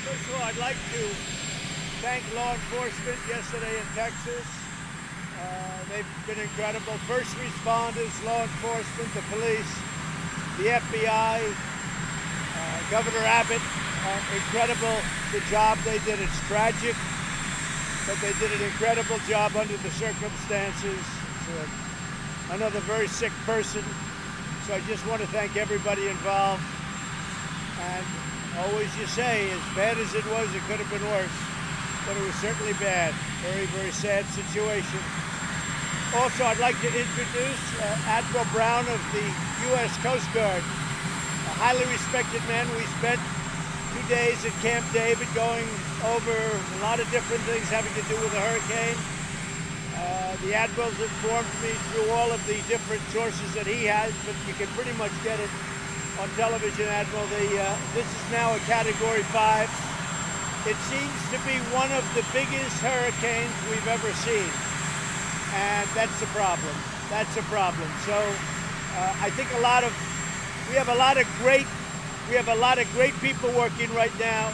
First of all, I'd like to thank law enforcement yesterday in Texas. They've been incredible. First responders, law enforcement, the police, the FBI, Governor Abbott, incredible the job they did. It's tragic, but they did an incredible job under the circumstances. It's another very sick person. So I just want to thank everybody involved. And always you say, as bad as it was, it could have been worse. But it was certainly bad. Very, very sad situation. Also, I'd like to introduce Admiral Brown of the U.S. Coast Guard, a highly respected man. We spent 2 days at Camp David going over a lot of different things having to do with the hurricane. The Admiral's informed me through all of the different sources that he has, but you can pretty much get it on television, Admiral. This is now a Category 5. It seems to be one of the biggest hurricanes we've ever seen. And that's a problem. That's a problem. So I think we have a lot of great people working right now.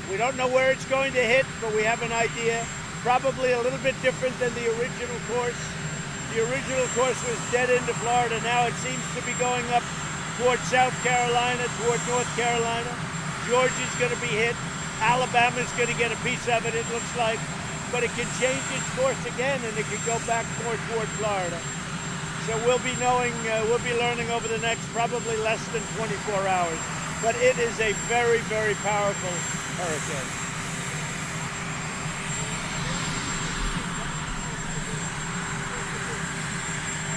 We don't know where it's going to hit, but we have an idea. Probably a little bit different than the original course. The original course was dead into Florida. Now it seems to be going up toward South Carolina, toward North Carolina. Georgia's going to be hit. Alabama's going to get a piece of it, it looks like. But it can change its course again, and it can go back more toward Florida. So we'll be learning over the next probably less than 24 hours. But it is a very, very powerful hurricane.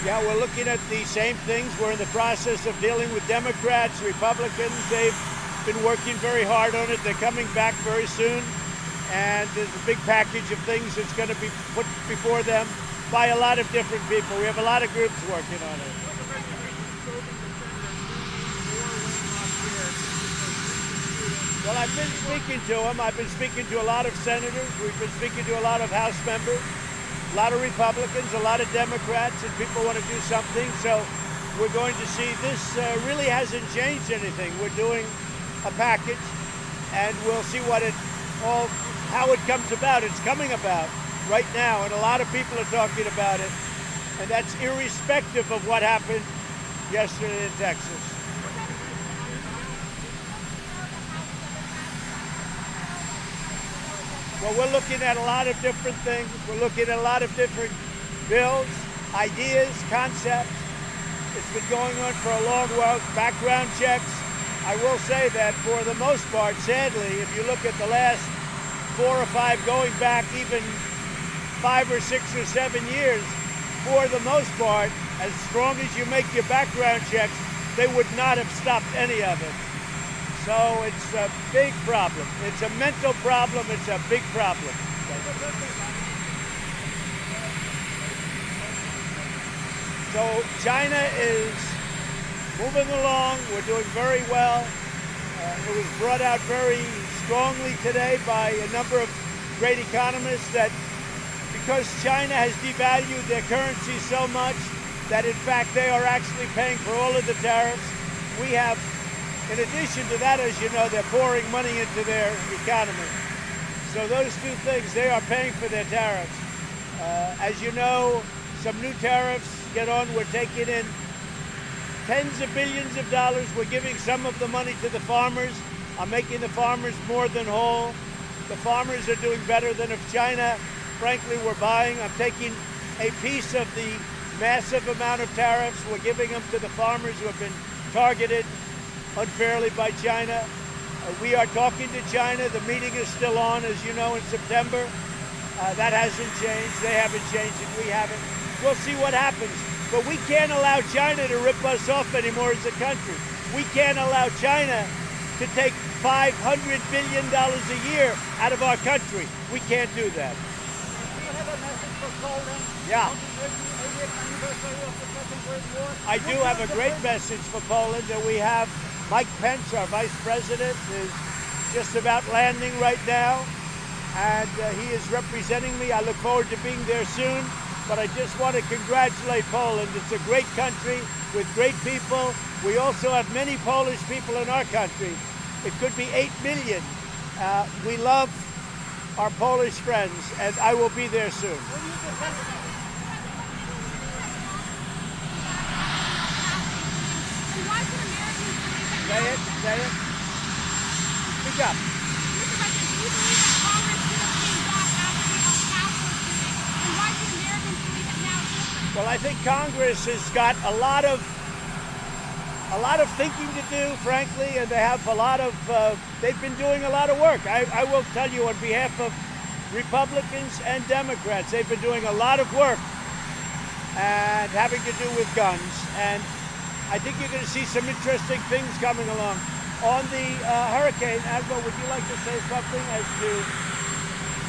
Yeah, we're looking at the same things. We're in the process of dealing with Democrats, Republicans. They've been working very hard on it. They're coming back very soon. And there's a big package of things that's going to be put before them by a lot of different people. We have a lot of groups working on it. Well, I've been speaking to them. I've been speaking to a lot of senators. We've been speaking to a lot of House members, a lot of Republicans, a lot of Democrats, and people want to do something. So we're going to see. This really hasn't changed anything. We're doing a package, and we'll see how it comes about. It's coming about right now, and a lot of people are talking about it, and that's irrespective of what happened yesterday in Texas. Well, we're looking at a lot of different things. We're looking at a lot of different bills, ideas, concepts. It's been going on for a long while. Background checks. I will say that for the most part, sadly, if you look at the last 4 or 5, going back even 5 or 6 or 7 years, for the most part, as strong as you make your background checks, they would not have stopped any of it. So it's a big problem. It's a mental problem. It's a big problem. So China is moving along. We're doing very well. It was brought out very strongly today by a number of great economists that because China has devalued their currency so much that in fact they are actually paying for all of the tariffs. We have, in addition to that, as you know, they're pouring money into their economy. So those two things, they are paying for their tariffs. As you know, some new tariffs get on. We're taking in tens of billions of dollars. We're giving some of the money to the farmers. I'm making the farmers more than whole. The farmers are doing better than if China, frankly, were buying. I'm taking a piece of the massive amount of tariffs. We're giving them to the farmers who have been targeted unfairly by China. We are talking to China. The meeting is still on, as you know, in September. That hasn't changed. They haven't changed it. We haven't. We'll see what happens. But we can't allow China to rip us off anymore as a country. We can't allow China to take $500 billion a year out of our country. We can't do that. Do you have a message for Poland? Yeah. On the 80th anniversary of the Second World War? I do have a great message for Poland, and we have Mike Pence, our vice president, is just about landing right now, and he is representing me. I look forward to being there soon, but I just want to congratulate Poland. It's a great country with great people. We also have many Polish people in our country, It could be 8 million. We love our Polish friends, and I will be there soon. What do you think? Say it, say it. Speak up. Well, I think Congress has got a lot of thinking to do, frankly, and they have a lot of, they've been doing a lot of work. I will tell you on behalf of Republicans and Democrats, they've been doing a lot of work and having to do with guns. And I think you're going to see some interesting things coming along. On the hurricane, Admiral, would you like to say something as to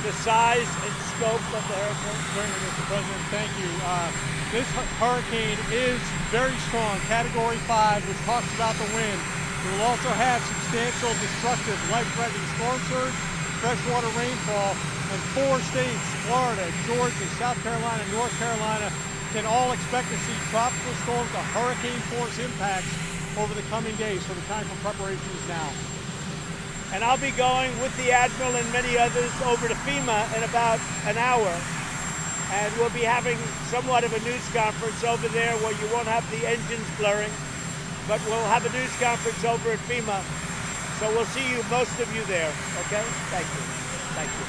the size and scope of the hurricane? Certainly, Mr. President. Thank you. This hurricane is very strong, Category 5, which talks about the wind. It will also have substantial, destructive, life-threatening storm surge, freshwater rainfall, and 4 states, Florida, Georgia, South Carolina, North Carolina, can all expect to see tropical storm to hurricane force impacts over the coming days, so the time for preparation is now. And I'll be going with the Admiral and many others over to FEMA in about an hour. And we'll be having somewhat of a news conference over there where you won't have the engines blurring, but we'll have a news conference over at FEMA. So we'll see you, most of you there, okay? Thank you. Thank you.